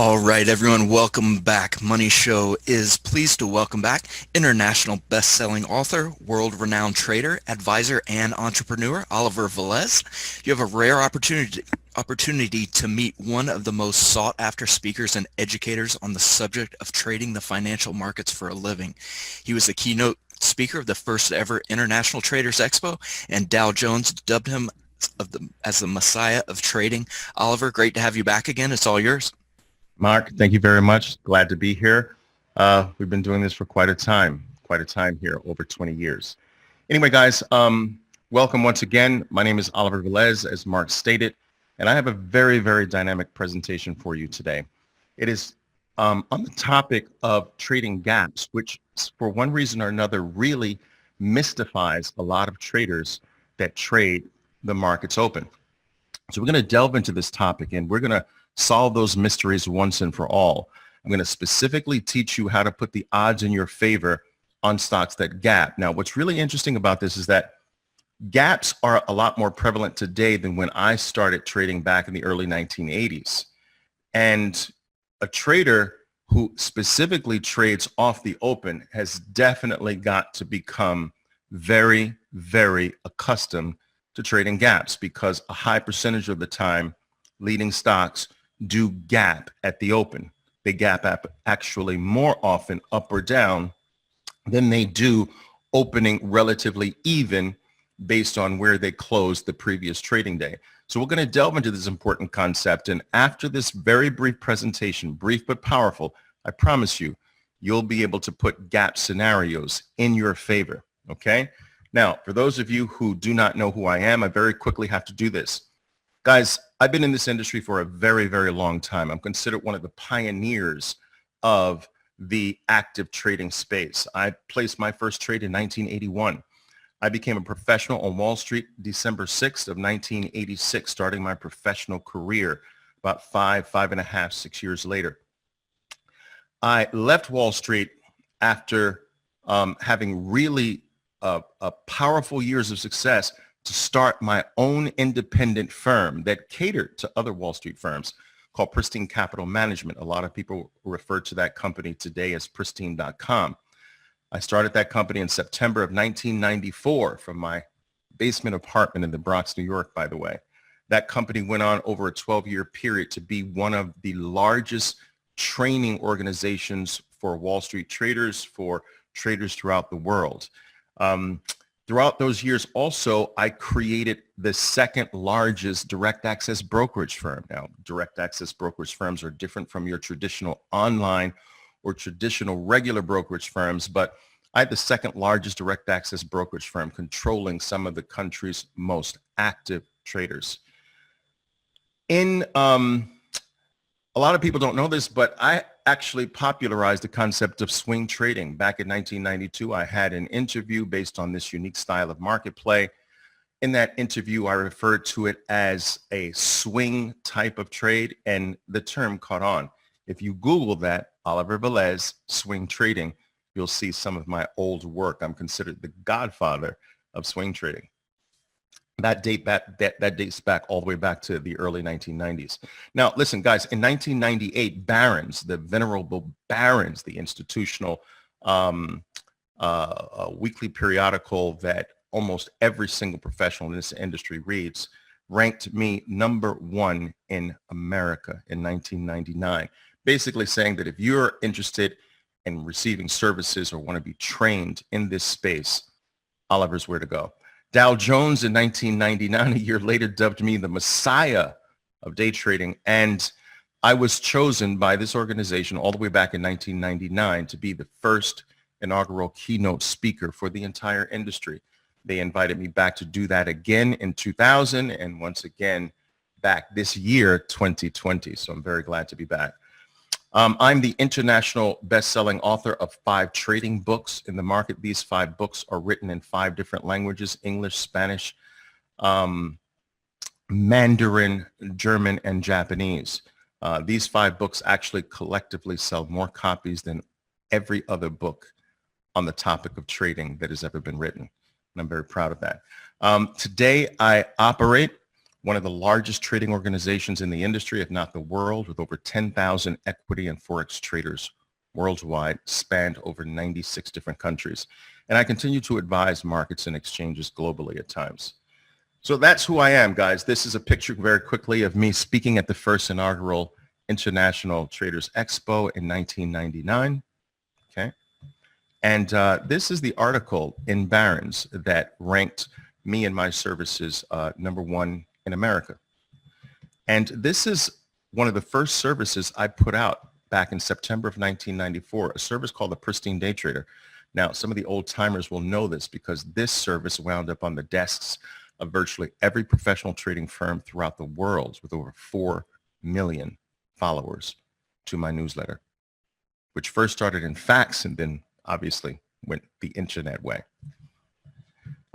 All right, everyone, welcome back. Money Show is pleased to welcome back international best-selling author, world-renowned trader, advisor, and entrepreneur, Oliver Velez. You have a rare opportunity to meet one of the most sought-after speakers and educators on the subject of trading the financial markets for a living. He was the keynote speaker of the first ever International Traders Expo, and Dow Jones dubbed him as the Messiah of trading. Oliver, great to have you back again. It's all yours. Mark, thank you very much. Glad to be here. We've been doing this for quite a time here, over 20 years. Anyway, guys, welcome once again. My name is Oliver Velez, as Mark stated, and I have a very, very dynamic presentation for you today. It is on the topic of trading gaps, which for one reason or another really mystifies a lot of traders that trade the markets open. So we're going to delve into this topic, and we're going to solve those mysteries once and for all. I'm going to specifically teach you how to put the odds in your favor on stocks that gap. Now, what's really interesting about this is that gaps are a lot more prevalent today than when I started trading back in the early 1980s. And a trader who specifically trades off the open has definitely got to become very, very accustomed to trading gaps, because a high percentage of the time leading stocks do gap at the open. They gap up actually more often up or down than they do opening relatively even based on where they closed the previous trading day. So we're going to delve into this important concept. And after this very brief presentation, brief but powerful, I promise you, you'll be able to put gap scenarios in your favor. Okay? Now, for those of you who do not know who I am, I very quickly have to do this. Guys, I've been in this industry for a very, very long time. I'm considered one of the pioneers of the active trading space. I placed my first trade in 1981. I became a professional on Wall Street December 6th of 1986, starting my professional career about 5.5, 6 years later. I left Wall Street after having really powerful years of success to start my own independent firm that catered to other Wall Street firms called Pristine Capital Management. A lot of people refer to that company today as Pristine.com. I started that company in September of 1994 from my basement apartment in the Bronx, New York, by the way. That company went on over a 12-year period to be one of the largest training organizations for Wall Street traders, for traders throughout the world. Throughout those years also, I created the second largest direct access brokerage firm. Now, direct access brokerage firms are different from your traditional online or traditional regular brokerage firms, but I had the second largest direct access brokerage firm, controlling some of the country's most active traders. A lot of people don't know this, but I actually popularized the concept of swing trading. Back in 1992, I had an interview based on this unique style of market play. In that interview, I referred to it as a swing type of trade, and the term caught on. If you Google that, Oliver Velez, swing trading, you'll see some of my old work. I'm considered the godfather of swing trading. That dates back all the way back to the early 1990s. Now, listen, guys, in 1998, Barron's, the venerable Barron's, the institutional weekly periodical that almost every single professional in this industry reads, ranked me #1 in America in 1999, basically saying that if you're interested in receiving services or want to be trained in this space, Oliver's where to go. Dow Jones in 1999, a year later, dubbed me the Messiah of day trading, and I was chosen by this organization all the way back in 1999 to be the first inaugural keynote speaker for the entire industry. They invited me back to do that again in 2000, and once again back this year, 2020. So I'm very glad to be back. I'm the international best-selling author of 5 trading books in the market. These 5 books are written in 5 different languages: English, Spanish, Mandarin, German, and Japanese. These 5 books actually collectively sell more copies than every other book on the topic of trading that has ever been written. And I'm very proud of that. Today, I operate one of the largest trading organizations in the industry, if not the world, with over 10,000 equity and Forex traders worldwide, spanned over 96 different countries. And I continue to advise markets and exchanges globally at times. So that's who I am, guys. This is a picture very quickly of me speaking at the first inaugural International Traders Expo in 1999. Okay. And this is the article in Barron's that ranked me and my services #1 in America. And this is one of the first services I put out back in September of 1994, a service called the Pristine Day Trader. Now, some of the old timers will know this because this service wound up on the desks of virtually every professional trading firm throughout the world, with over 4 million followers to my newsletter, which first started in fax and then obviously went the internet way.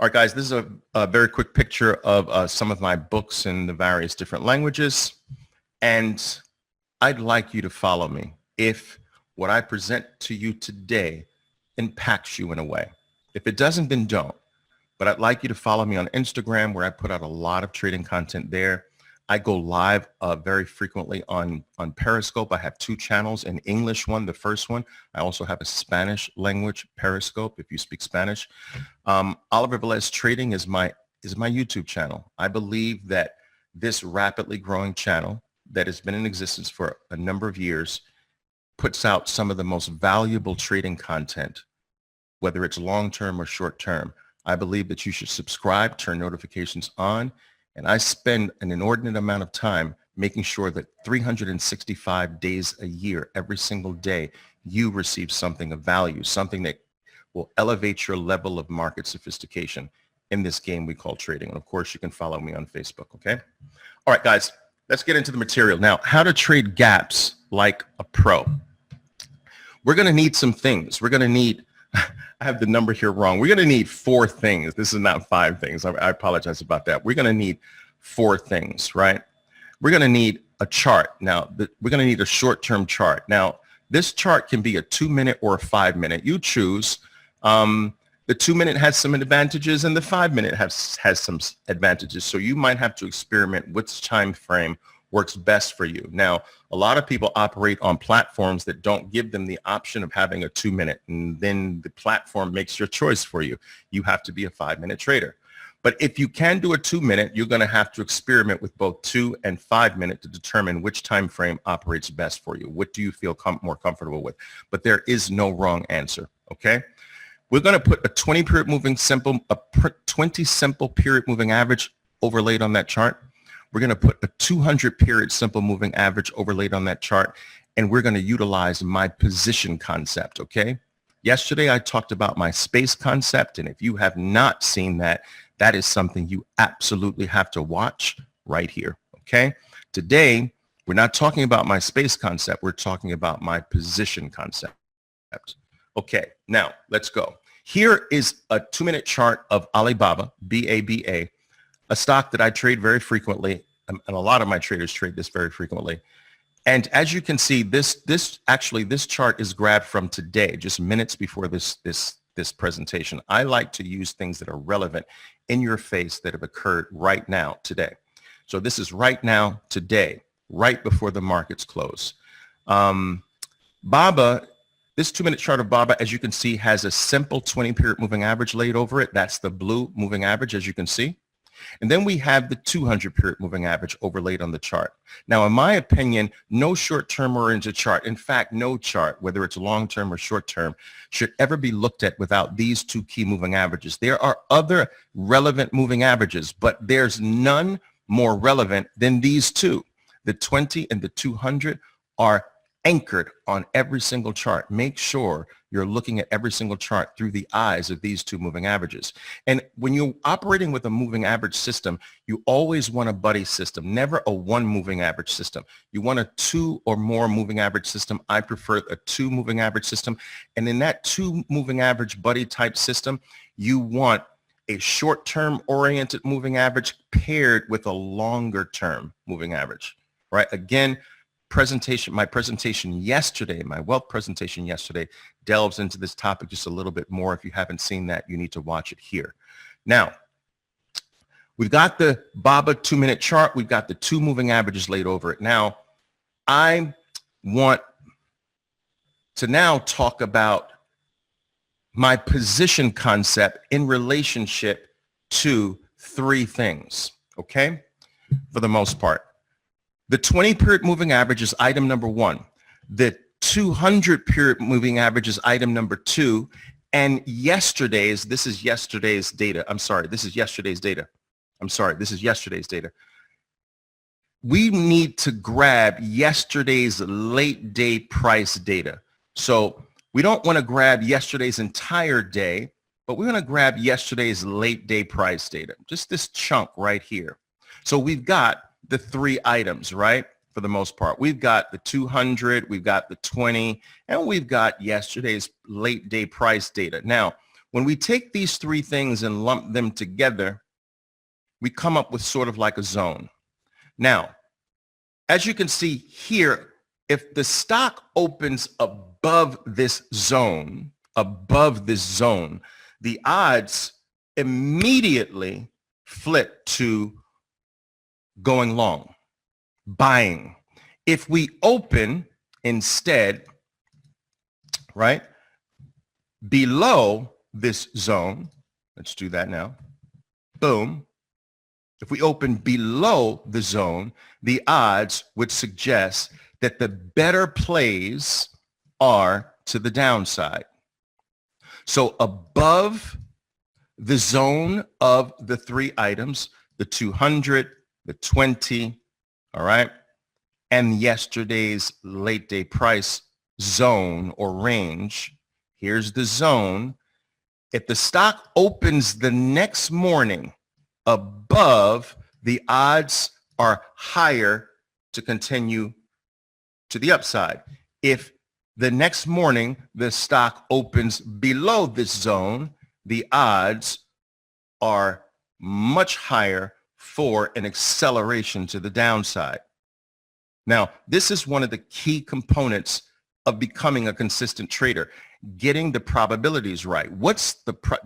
All right, guys, this is a very quick picture of some of my books in the various different languages. And I'd like you to follow me if what I present to you today impacts you in a way. If it doesn't, then don't. But I'd like you to follow me on Instagram, where I put out a lot of trading content there. I go live very frequently on Periscope. I have 2 channels, an English one, the first one. I also have a Spanish language Periscope, if you speak Spanish. Oliver Velez Trading is my YouTube channel. I believe that this rapidly growing channel that has been in existence for a number of years puts out some of the most valuable trading content, whether it's long-term or short-term. I believe that you should subscribe, turn notifications on, and I spend an inordinate amount of time making sure that 365 days a year, every single day, you receive something of value, something that will elevate your level of market sophistication in this game we call trading. And of course, you can follow me on Facebook, okay? All right, guys, let's get into the material. Now, how to trade gaps like a pro. We're going to need some things. We're going to need, I have the number here wrong. We're going to need 4 things. This is not 5 things. I apologize about that. We're going to need 4 things, right? We're going to need a chart. Now, we're going to need a short-term chart. Now, this chart can be a 2-minute or a 5-minute. You choose. The 2-minute has some advantages and the 5-minute has some advantages. So you might have to experiment which time frame works best for you. Now, a lot of people operate on platforms that don't give them the option of having a 2-minute, and then the platform makes your choice for you. You have to be a 5-minute trader. But if you can do a 2-minute, you're going to have to experiment with both 2 and 5-minute to determine which time frame operates best for you. What do you feel more comfortable with? But there is no wrong answer, okay? We're going to put a 20 simple period moving average overlaid on that chart. We're going to put a 200 period simple moving average overlaid on that chart, and we're going to utilize my position concept, okay? Yesterday, I talked about my space concept, and if you have not seen that, that is something you absolutely have to watch right here, okay? Today, we're not talking about my space concept. We're talking about my position concept. Okay, now let's go. Here is a 2-minute chart of Alibaba, BABA, a stock that I trade very frequently, and a lot of my traders trade this very frequently. And as you can see, this chart is grabbed from today, just minutes before this presentation. I like to use things that are relevant in your face that have occurred right now, today. So this is right now, today, right before the markets close. Baba, this 2-minute chart of Baba, as you can see, has a simple 20-period moving average laid over it. That's the blue moving average, as you can see. And then we have the 200-period moving average overlaid on the chart. Now, in my opinion, no short-term oriented chart, in fact, no chart, whether it's long-term or short-term, should ever be looked at without these 2 key moving averages. There are other relevant moving averages, but there's none more relevant than these 2. The 20 and the 200 are anchored on every single chart. Make sure you're looking at every single chart through the eyes of these 2 moving averages. And when you're operating with a moving average system, you always want a buddy system, never a 1 moving average system. You want a 2 or more moving average system. I prefer a 2 moving average system. And in that 2 moving average buddy type system, you want a short-term oriented moving average paired with a longer term moving average, right? Again, my presentation yesterday, my wealth presentation yesterday, delves into this topic just a little bit more. If you haven't seen that, you need to watch it here. Now, We've got the BABA 2-minute chart. We've got the 2 moving averages laid over it. Now, I want to now talk about my position concept in relationship to 3 things, okay? For the most part. The 20-period moving average is item number 1. The 200-period moving average is item number 2. And this is yesterday's data. This is yesterday's data. We need to grab yesterday's late day price data. So we don't want to grab yesterday's entire day, but we're going to grab yesterday's late day price data, just this chunk right here. So we've got the 3 items, right? For the most part, we've got the 200, we've got the 20, and we've got yesterday's late day price data. Now, when we take these 3 things and lump them together, we come up with sort of like a zone. Now, as you can see here, if the stock opens above this zone, the odds immediately flip to going long, buying. If we open instead, right, below this zone, let's do that now, boom. If we open below the zone, the odds would suggest that the better plays are to the downside. So above the zone of the 3 items, the 200, the 20, all right, and yesterday's late day price zone or range, here's the zone. If the stock opens the next morning above, the odds are higher to continue to the upside. If the next morning the stock opens below this zone, the odds are much higher for an acceleration to the downside. Now, this is one of the key components of becoming a consistent trader, getting the probabilities right. This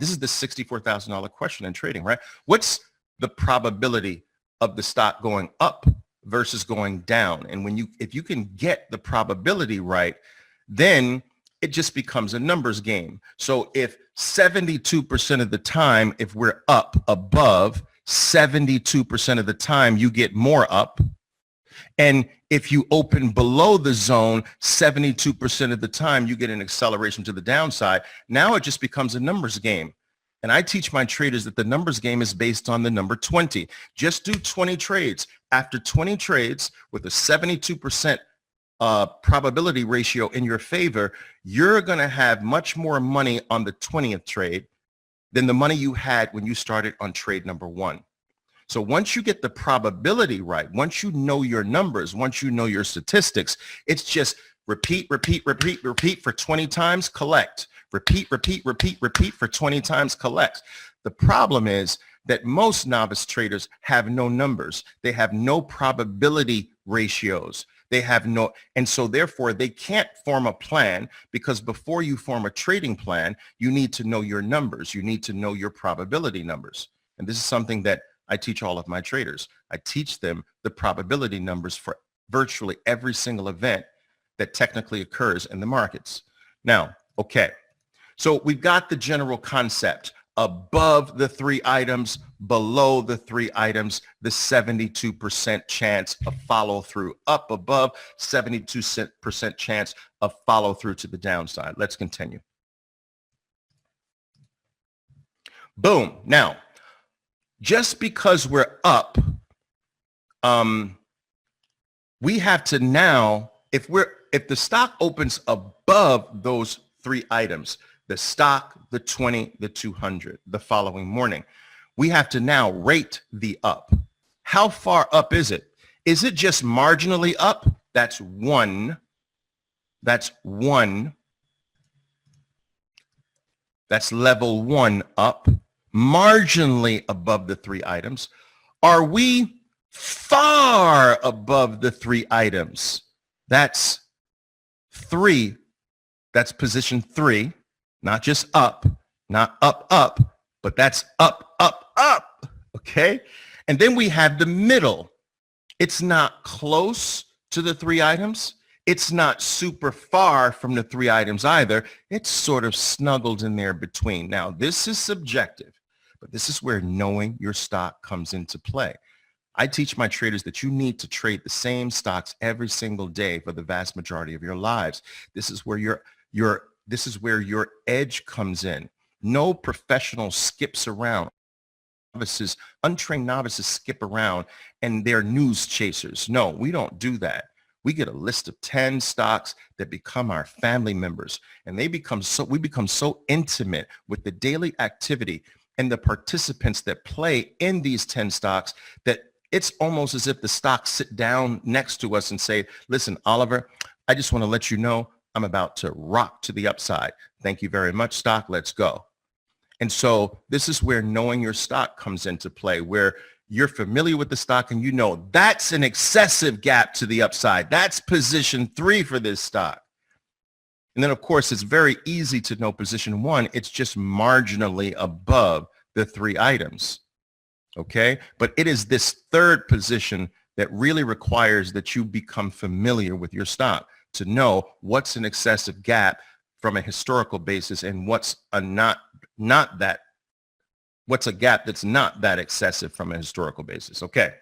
is the $64,000 question in trading, right? What's the probability of the stock going up versus going down? And if you can get the probability right, then it just becomes a numbers game. So if 72% of the time, if we're up above, 72% of the time you get more up. And if you open below the zone, 72% of the time you get an acceleration to the downside. Now it just becomes a numbers game. And I teach my traders that the numbers game is based on the number 20. Just do 20 trades. After 20 trades with a 72% probability ratio in your favor, you're going to have much more money on the 20th trade than the money you had when you started on trade number 1. So once you get the probability right, once you know your numbers, once you know your statistics, it's just repeat for 20 times, collect. Repeat for 20 times, collect. The problem is that most novice traders have no numbers. They have no probability ratios. They have no, and so therefore they can't form a plan, because before you form a trading plan, you need to know your numbers. You need to know your probability numbers. And this is something that I teach all of my traders. I teach them the probability numbers for virtually every single event that technically occurs in the markets. Now, okay, so we've got the general concept. Above the 3 items, below the 3 items, the 72% chance of follow through. Up above, 72% chance of follow through to the downside. Let's continue. Boom. Now, just because we're up, we have to now, if the stock opens above those 3 items, the stock, the 20, the 200, the following morning, we have to now rate the up. How far up is it? Is it just marginally up? That's 1. That's 1. That's level 1 up, marginally above the 3 items. Are we far above the 3 items? That's 3. That's position 3. Not just up, not up, up, but that's up, up, up. Okay. And then we have the middle. It's not close to the three items. It's not super far from the three items either. It's sort of snuggled in there between. Now, this is subjective, but this is where knowing your stock comes into play. I teach my traders that you need to trade the same stocks every single day for the vast majority of your lives. This is where your edge comes in. No professional skips around. Untrained novices skip around and they're news chasers. No, we don't do that. We get a list of 10 stocks that become our family members, and we become so intimate with the daily activity and the participants that play in these 10 stocks that it's almost as if the stocks sit down next to us and say, listen, Oliver, I just want to let you know I'm about to rock to the upside. Thank you very much, stock. Let's go. And so this is where knowing your stock comes into play, where you're familiar with the stock and you know that's an excessive gap to the upside. That's position 3 for this stock. And then, of course, it's very easy to know position 1. It's just marginally above the 3 items. Okay? But it is this third position that really requires that you become familiar with your stock to know what's an excessive gap from a historical basis and what's a gap that's not that excessive from a historical basis. Okay.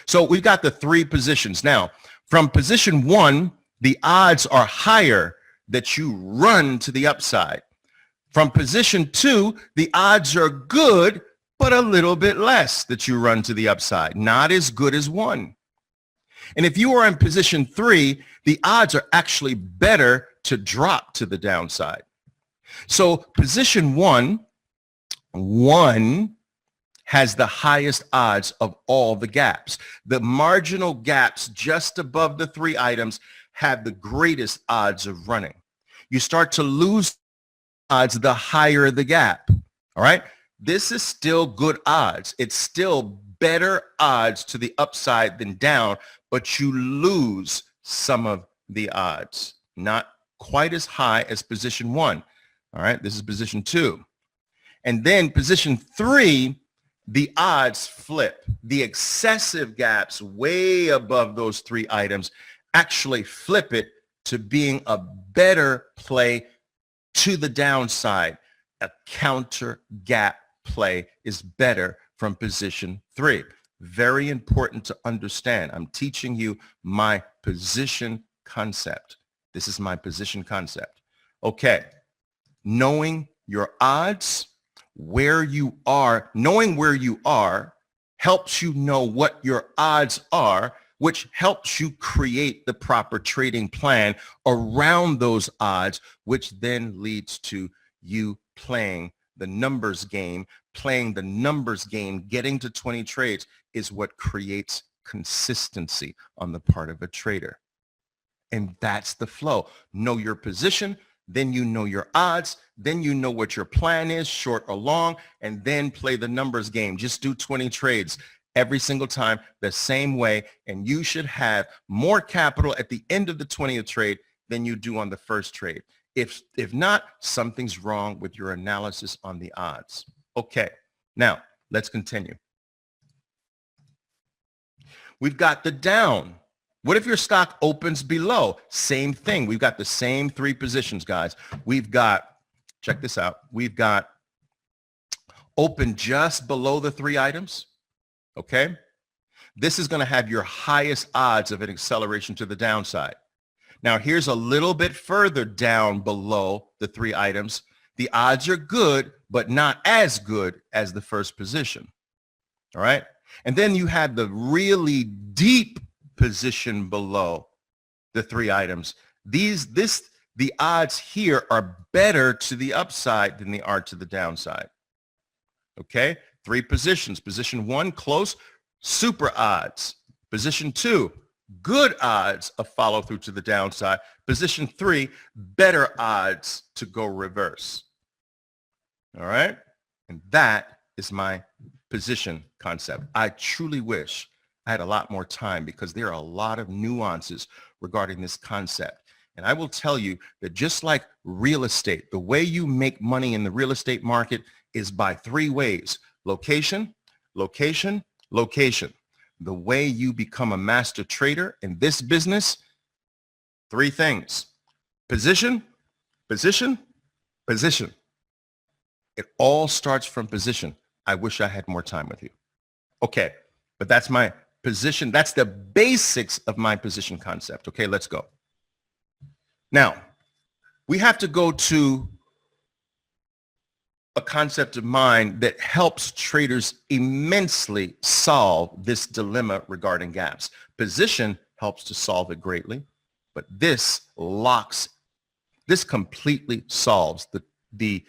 So we've got the 3 positions. Now, from position 1, the odds are higher that you run to the upside. From position 2, the odds are good, but a little bit less that you run to the upside. Not as good as 1. And if you are in position 3, the odds are actually better to drop to the downside. So position 1 has the highest odds of all the gaps. The marginal gaps just above the 3 items have the greatest odds of running. You start to lose odds the higher the gap. All right. This is still good odds. It's still better odds to the upside than down, but you lose some of the odds. Not quite as high as position 1. All right. This is position 2. And then position 3, the odds flip. The excessive gaps way above those 3 items actually flip it to being a better play to the downside. A counter gap play is better from position 3. Very important to understand. I'm teaching you my position concept. This is my position concept. Okay. Knowing your odds, knowing where you are helps you know what your odds are, which helps you create the proper trading plan around those odds, which then leads to you playing the numbers game. Playing the numbers game, getting to 20 trades is what creates consistency on the part of a trader. And that's the flow. Know your position, then you know your odds, then you know what your plan is, short or long, and then play the numbers game. Just do 20 trades every single time the same way, and you should have more capital at the end of the 20th trade than you do on the first trade. If not, something's wrong with your analysis on the odds. Okay, now let's continue. We've got the down. What if your stock opens below? Same thing. We've got the same 3 positions, guys. We've got, check this out. We've got open just below the 3 items. Okay. This is going to have your highest odds of an acceleration to the downside. Now, here's a little bit further down below the 3 items. The odds are good, but not as good as the first position. All right. And then you have the really deep position below the 3 items. The odds here are better to the upside than they are to the downside. Okay. 3 positions. Position 1, close, super odds. Position 2, good odds of follow through to the downside. Position 3, better odds to go reverse. All right. And that is my position concept. I truly wish I had a lot more time because there are a lot of nuances regarding this concept. And I will tell you that just like real estate, the way you make money in the real estate market is by 3 ways: location, location, location. The way you become a master trader in this business, three things: position, position, position. It all starts from position. I wish I had more time with you. Okay, but that's my position. That's the basics of my position concept. Okay, let's go. Now, we have to go to a concept of mine that helps traders immensely solve this dilemma regarding gaps. Position helps to solve it greatly, but this completely solves the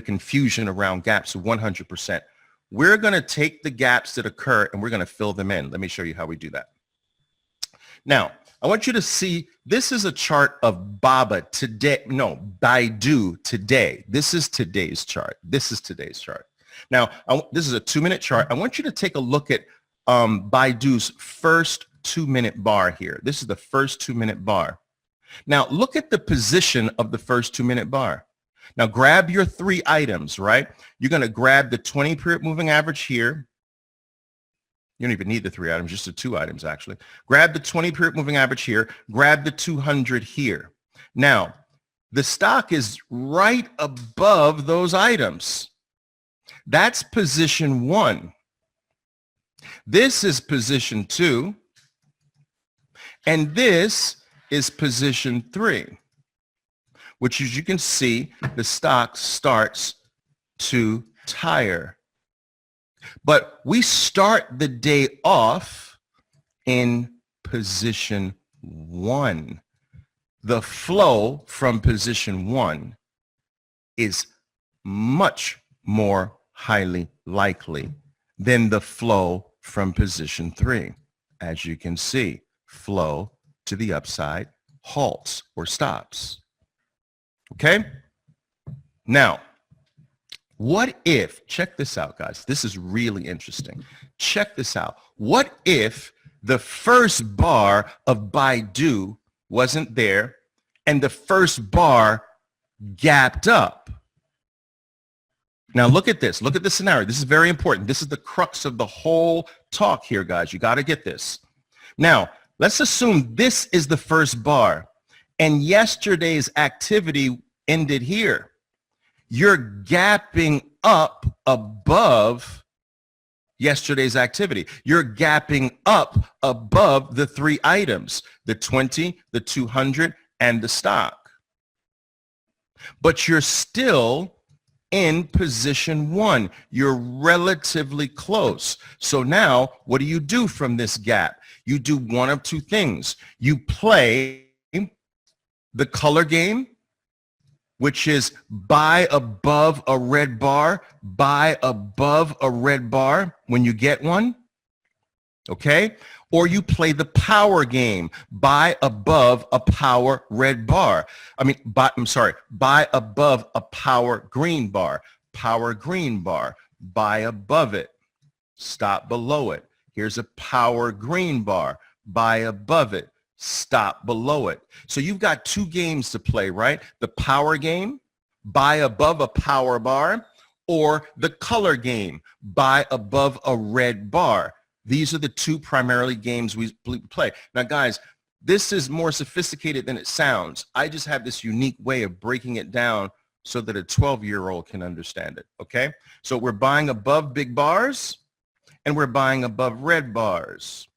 confusion around gaps 100%. We're going to take the gaps that occur and we're going to fill them in. Let me show you how we do that. Now, I want you to see, this is a chart of Baidu today. This is today's chart. This is today's chart. Now, this is a 2-minute chart. I want you to take a look at Baidu's first 2-minute bar here. This is the first 2-minute bar. Now, look at the position of the first 2-minute bar. Now, grab your 3 items, right? You're going to grab the 20-period moving average here. You don't even need the 3 items, just the 2 items, actually. Grab the 20-period moving average here. Grab the 200 here. Now, the stock is right above those items. That's position 1. This is position 2. And this is position 3, which, as you can see, the stock starts to tire. But we start the day off in position 1. The flow from position 1 is much more highly likely than the flow from position 3. As you can see, flow to the upside halts or stops. Okay? Now, what if, check this out, guys. This is really interesting. Check this out. What if the first bar of Baidu wasn't there and the first bar gapped up? Now, look at this. Look at the scenario. This is very important. This is the crux of the whole talk here, guys. You got to get this. Now, let's assume this is the first bar and yesterday's activity ended here. You're gapping up above yesterday's activity. You're gapping up above the 3 items, the 20, the 200, and the stock. But you're still in position 1. You're relatively close. So now what do you do from this gap? You do one of 2 things. You play the color game, which is buy above a red bar, buy above a red bar when you get one, okay? Or you play the power game, buy above a power red bar. Buy above a power green bar, buy above it, stop below it. Here's a power green bar, buy above it, stop below it. So you've got 2 games to play, right? The power game, buy above a power bar, or the color game, buy above a red bar. These are the 2 primarily games we play. Now, guys, this is more sophisticated than it sounds. I just have this unique way of breaking it down so that a 12-year-old can understand it, okay? So we're buying above big bars, and we're buying above red bars.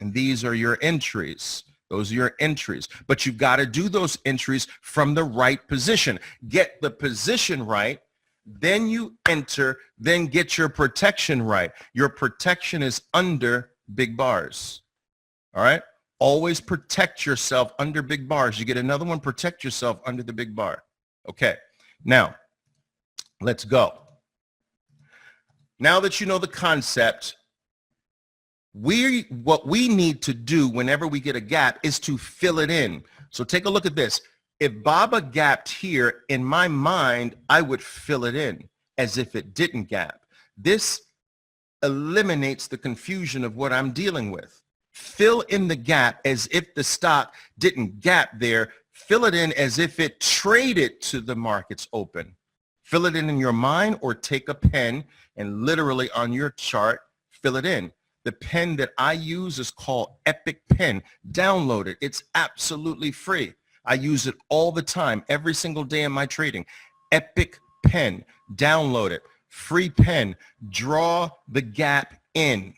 And these are your entries. Those are your entries. But you've got to do those entries from the right position. Get the position right, then you enter, then get your protection right. Your protection is under big bars. All right? Always protect yourself under big bars. You get another one, protect yourself under the big bar. Okay. Now, let's go. Now that you know the concept, what we need to do whenever we get a gap is to fill it in. So take a look at this. If Baba gapped here, in my mind, I would fill it in as if it didn't gap. This eliminates the confusion of what I'm dealing with. Fill in the gap as if the stock didn't gap there. Fill it in as if it traded to the market's open. Fill it in your mind, or take a pen and literally on your chart, fill it in. The pen that I use is called Epic Pen. Download it. It's absolutely free. I use it all the time, every single day in my trading. Epic Pen. Download it. Free pen. Draw the gap in.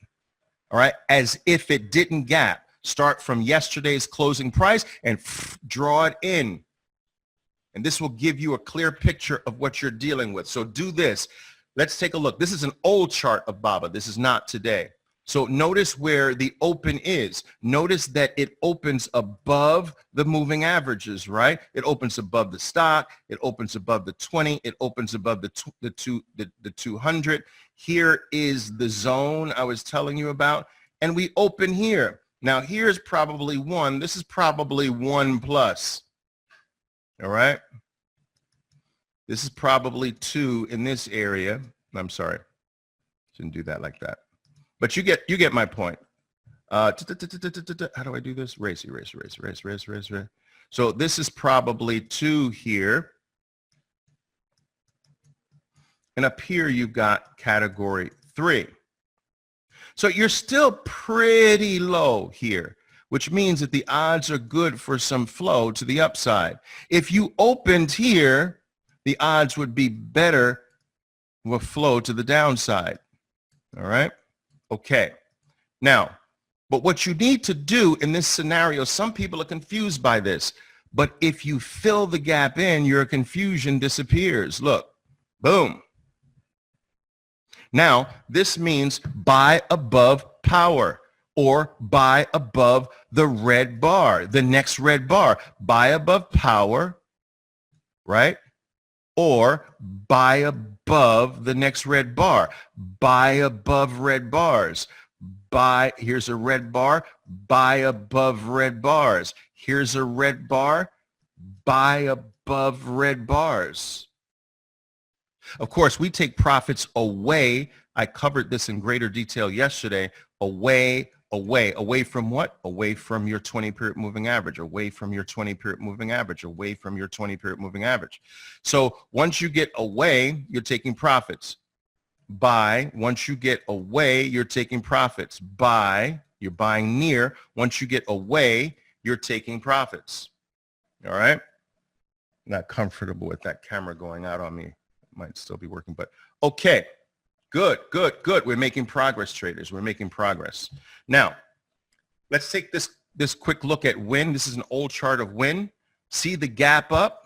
All right, as if it didn't gap. Start from yesterday's closing price and draw it in. And this will give you a clear picture of what you're dealing with. So do this. Let's take a look. This is an old chart of BABA. This is not today. So notice where the open is. Notice that it opens above the moving averages, right? It opens above the stock. It opens above the 20. It opens above the 200. Here is the zone I was telling you about. And we open here. Now here's probably one. This is probably 1 plus. All right. This is probably 2 in this area. I'm sorry. Shouldn't do that like that. But you get my point. How do I do this? Race. So this is probably 2 here. And up here you've got category 3. So you're still pretty low here, which means that the odds are good for some flow to the upside. If you opened here, the odds would be better with flow to the downside. All right? Okay. Now, but what you need to do in this scenario, some people are confused by this, but if you fill the gap in, your confusion disappears. Look, boom. Now, this means buy above power, or buy above the red bar, the next red bar. Buy above power, right? Or buy above the next red bar. Buy above red bars. Buy, here's a red bar, buy above red bars. Here's a red bar, buy above red bars. Of course, we take profits away. I covered this in greater detail yesterday. Away from what? Away from your 20-period moving average, away from your 20-period moving average, away from your 20-period moving average. So once you get away, you're taking profits. Buy, once you get away, you're taking profits. Buy, you're buying near. Once you get away, you're taking profits. All right? Not comfortable with that camera going out on me. Might still be working, but okay. Good. We're making progress, traders. We're making progress. Now, let's take this quick look at win. This is an old chart of win. See the gap up?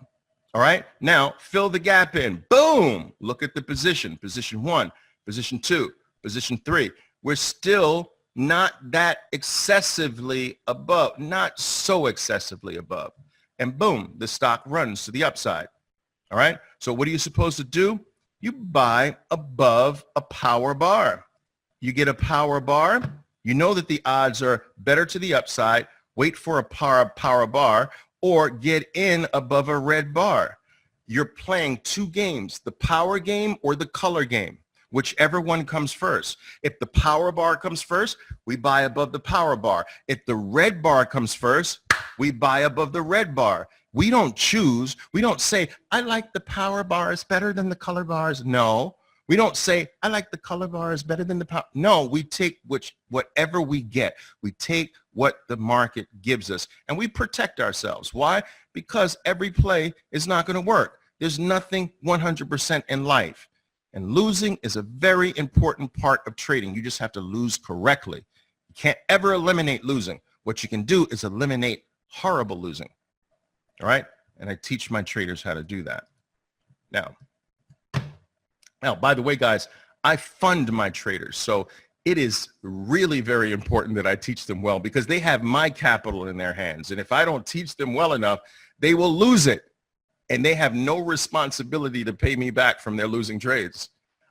All right. Now, fill the gap in. Boom. Look at the position. Position 1, position 2, position 3. We're still not that excessively above, not so excessively above. And boom, the stock runs to the upside. All right. So what are you supposed to do? You buy above a power bar. You get a power bar. You know that the odds are better to the upside. Wait for a power bar, or get in above a red bar. You're playing 2 games, the power game or the color game, whichever one comes first. If the power bar comes first, we buy above the power bar. If the red bar comes first, we buy above the red bar. We don't choose. We don't say, I like the power bars better than the color bars. No. We don't say, I like the color bars better than the power. No, we take whatever we get. We take what the market gives us, and we protect ourselves. Why? Because every play is not going to work. There's nothing 100% in life. And losing is a very important part of trading. You just have to lose correctly. You can't ever eliminate losing. What you can do is eliminate horrible losing. All right. And I teach my traders how to do that. Now, by the way, guys, I fund my traders. So it is really very important that I teach them well, because they have my capital in their hands. And if I don't teach them well enough, they will lose it. And they have no responsibility to pay me back from their losing trades.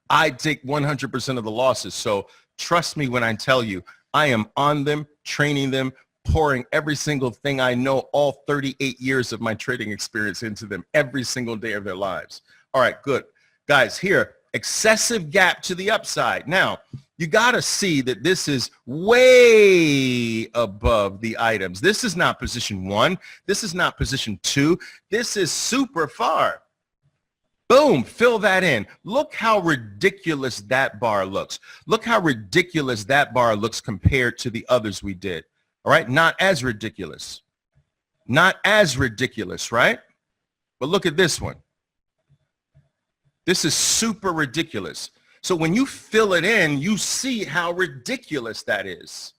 I take 100% of the losses. So trust me when I tell you, I am on them, training them, pouring every single thing I know, all 38 years of my trading experience into them every single day of their lives. All right, good. Guys, here, excessive gap to the upside. Now, you got to see that this is way above the items. This is not position 1. This is not position 2. This is super far. Boom, fill that in. Look how ridiculous that bar looks. Look how ridiculous that bar looks compared to the others we did. All right, not as ridiculous. Not as ridiculous, right? But look at this one. This is super ridiculous. So when you fill it in, you see how ridiculous that is.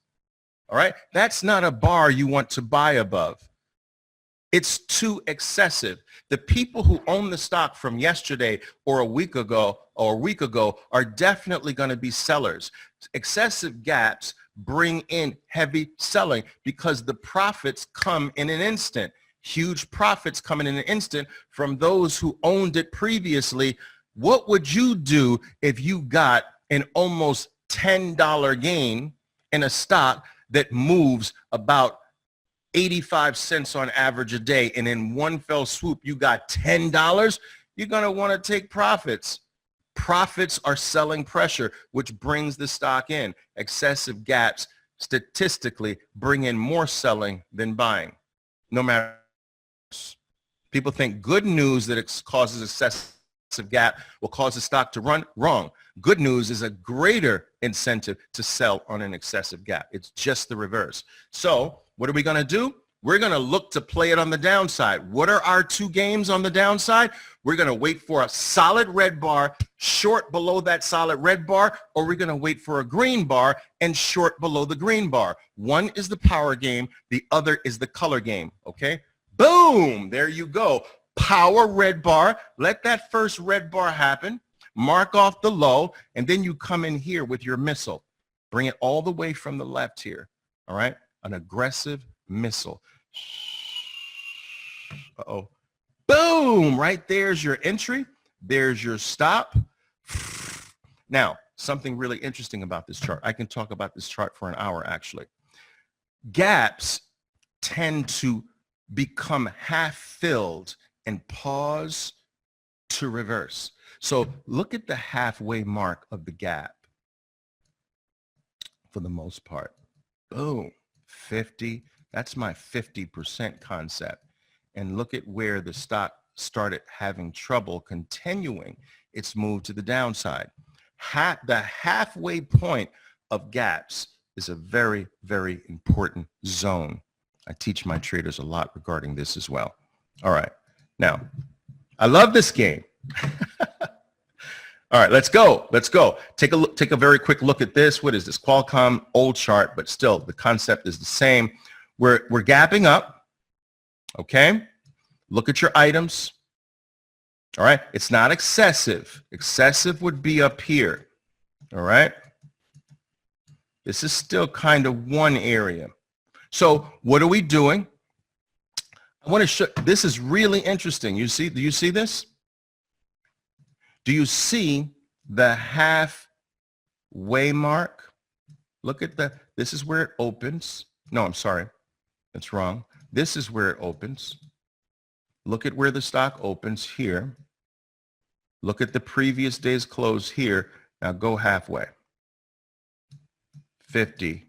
All right, that's not a bar you want to buy above. It's too excessive. The people who own the stock from yesterday or a week ago are definitely going to be sellers. Excessive gaps bring in heavy selling because the profits come in an instant. Huge profits come in an instant from those who owned it previously. What would you do if you got an almost $10 gain in a stock that moves about 85 cents on average a day, and in one fell swoop you got $10? You're going to want to take profits. Profits are selling pressure, which brings the stock in. Excessive gaps statistically bring in more selling than buying. No matter, people think good news that it causes excessive gap will cause the stock to run. Wrong. Good news is a greater incentive to sell on an excessive gap. It's just the reverse. So what are we going to do? We're going to look to play it on the downside. What are our two games on the downside? We're going to wait for a solid red bar, short below that solid red bar, or we're going to wait for a green bar and short below the green bar. One is the power game. The other is the color game. Okay? Boom! There you go. Power red bar. Let that first red bar happen. Mark off the low, and then you come in here with your missile. Bring it all the way from the left here. All right? An aggressive missile. Uh-oh. Boom! Right there's your entry. There's your stop. Now, something really interesting about this chart. I can talk about this chart for an hour, actually. Gaps tend to become half filled and pause to reverse. So look at the halfway mark of the gap for the most part. Boom. 50. That's my 50% concept. And look at where the stock started having trouble continuing its move to the downside. The halfway point of gaps is a very, very important zone. I teach my traders a lot regarding this as well. All right. Now, I love this game. All right, let's go. Let's go. Take a look, take a very quick look at this. What is this? Qualcomm, old chart, but still the concept is the same. We're gapping up. Okay. Look at your items. All right. It's not excessive. Excessive would be up here. All right. This is still kind of one area. So what are we doing? I want to show, this is really interesting. You see, do you see this? Do you see the halfway mark? Look at this is where it opens. No, I'm sorry. That's wrong. This is where it opens. Look at where the stock opens here. Look at the previous day's close here. Now go halfway. 50%.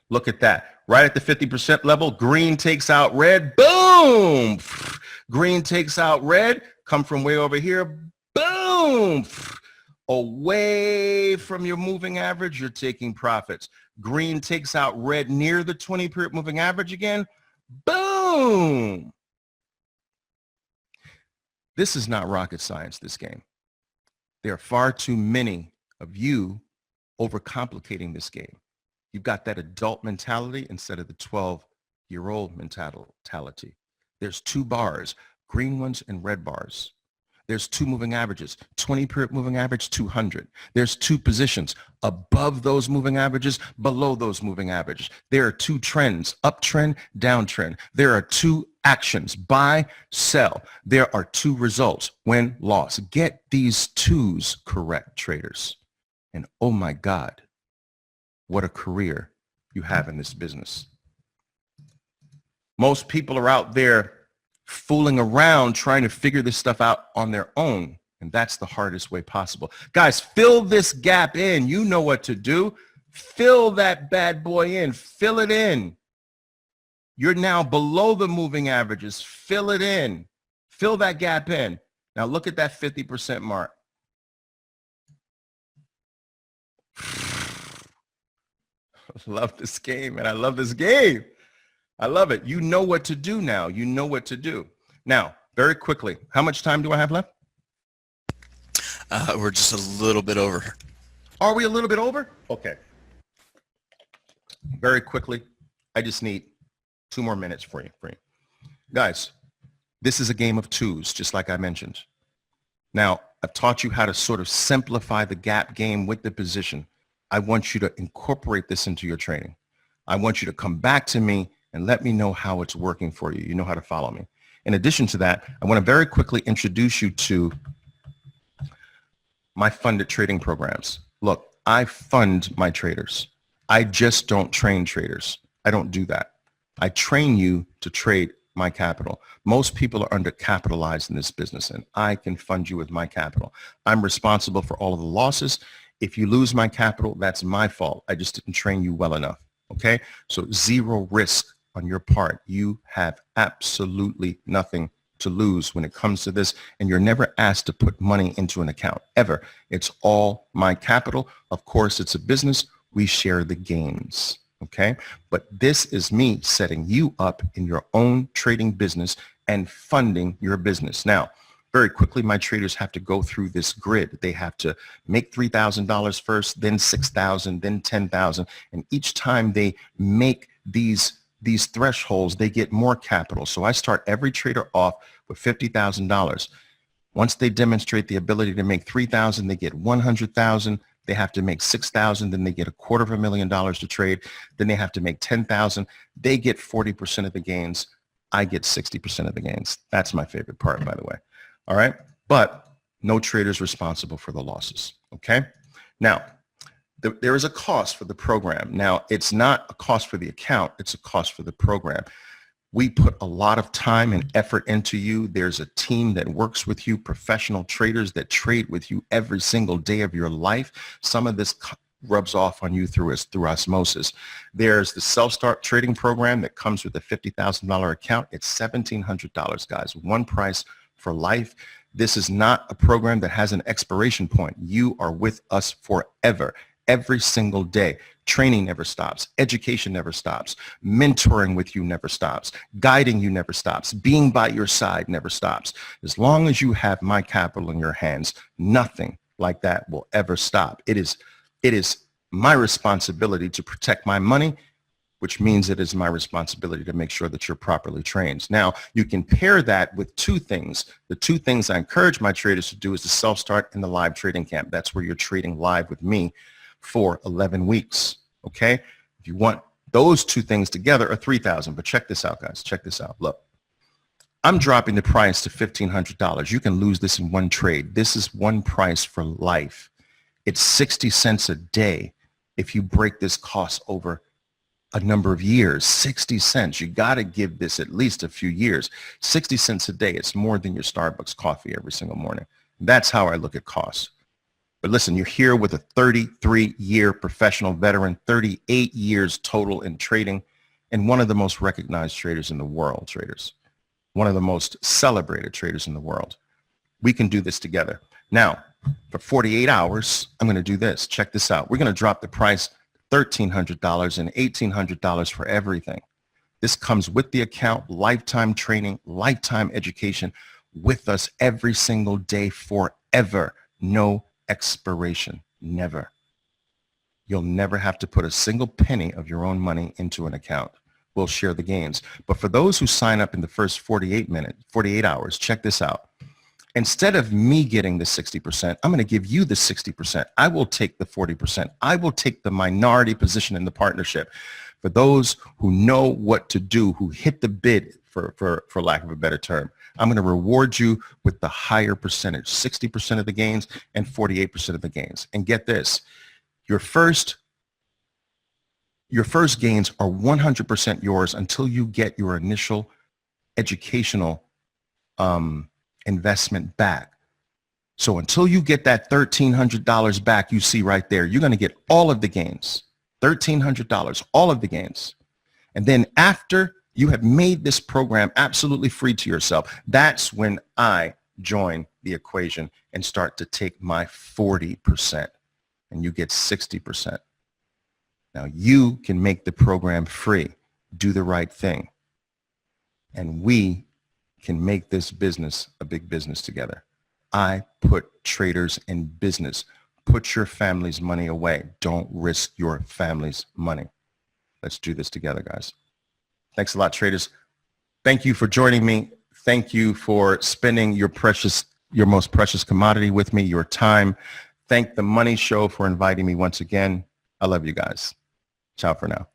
Look at that. Right at the 50% level, green takes out red. Boom! Green takes out red. Come from way over here. Boom! Away from your moving average, you're taking profits. Green takes out red near the 20-period moving average again. Boom! This is not rocket science, this game. There are far too many of you overcomplicating this game. You've got that adult mentality instead of the 12-year-old mentality. There's two bars, green ones and red bars. There's two moving averages, 20-period moving average, 200. There's two positions, above those moving averages, below those moving averages. There are two trends, uptrend, downtrend. There are two actions, buy, sell. There are two results, win, loss. Get these twos correct, traders. And oh my God, what a career you have in this business. Most people are out there fooling around trying to figure this stuff out on their own. And that's the hardest way possible. Guys, fill this gap in. You know what to do. Fill that bad boy in. Fill it in. You're now below the moving averages. Fill it in. Fill that gap in. Now look at that 50% mark. I love this game, and I love this game. I love it. You know what to do now. You know what to do. Now, very quickly, how much time do I have left? We're just a little bit over. Are we a little bit over? Okay. Very quickly, I just need 2 more minutes for you. Guys, this is a game of twos, just like I mentioned. Now, I've taught you how to sort of simplify the gap game with the position. I want you to incorporate this into your training. I want you to come back to me and let me know how it's working for you. You know how to follow me. In addition to that, I want to very quickly introduce you to my funded trading programs. Look, I fund my traders. I just don't train traders. I don't do that. I train you to trade my capital. Most people are undercapitalized in this business, and I can fund you with my capital. I'm responsible for all of the losses. If you lose my capital, that's my fault. I just didn't train you well enough. Okay? So zero risk on your part. You have absolutely nothing to lose when it comes to this, and you're never asked to put money into an account, ever. It's all my capital. Of course, it's a business. We share the gains. Okay? But this is me setting you up in your own trading business and funding your business. Now, very quickly, my traders have to go through this grid. They have to make $3,000 first, then $6,000, then $10,000. And each time they make these thresholds, they get more capital. So I start every trader off with $50,000. Once they demonstrate the ability to make $3,000, they get $100,000. They have to make $6,000, then they get $250,000 to trade. Then they have to make $10,000. They get 40% of the gains. I get 60% of the gains. That's my favorite part, by the way. All right. But no trader is responsible for the losses. Okay. Now, there is a cost for the program. Now, it's not a cost for the account. It's a cost for the program. We put a lot of time and effort into you. There's a team that works with you, professional traders that trade with you every single day of your life. Some of this rubs off on you through osmosis. There's the self-start trading program that comes with a $50,000 account. It's $1,700, guys. One price for life. This is not a program that has an expiration point. You are with us forever, every single day. Training never stops. Education never stops. Mentoring with you never stops. Guiding you never stops. Being by your side never stops. As long as you have my capital in your hands, nothing like that will ever stop. It is my responsibility to protect my money, which means it is my responsibility to make sure that you're properly trained. Now, you can pair that with 2 things. The 2 things I encourage my traders to do is the self-start and the live trading camp. That's where you're trading live with me for 11 weeks, okay? If you want those 2 things together, are $3,000. But check this out, guys. Check this out. Look, I'm dropping the price to $1,500. You can lose this in one trade. This is one price for life. It's 60 cents a day if you break this cost over a number of years. 60 cents. You got to give this at least a few years. 60 cents a day. It's more than your Starbucks coffee every single morning. That's how I look at costs. But listen, you're here with a 33-year professional veteran, 38 years total in trading, and one of the most recognized traders in the world, traders. One of the most celebrated traders in the world. We can do this together. Now, for 48 hours, I'm going to do this. Check this out. We're going to drop the price $1,300 and $1,800 for everything. This comes with the account, lifetime training, lifetime education with us every single day forever. No expiration. Never. You'll never have to put a single penny of your own money into an account. We'll share the gains. But for those who sign up in the first 48 hours, check this out. Instead of me getting the 60%, I'm going to give you the 60%. I will take the 40%. I will take the minority position in the partnership. For those who know what to do, who hit the bid, for lack of a better term, I'm going to reward you with the higher percentage, 60% of the gains and 48% of the gains. And get this, your first gains are 100% yours until you get your initial educational investment back. So until you get that $1,300 back, you see right there, you're going to get all of the gains, $1,300, all of the gains. And then after you have made this program absolutely free to yourself, that's when I join the equation and start to take my 40% and you get 60%. Now you can make the program free, do the right thing, and we can make this business a big business together. I put traders in business. Put your family's money away. Don't risk your family's money. Let's do this together, guys. Thanks a lot, traders. Thank you for joining me. Thank you for spending your most precious commodity with me, your time. Thank the Money Show for inviting me once again. I love you guys. Ciao for now.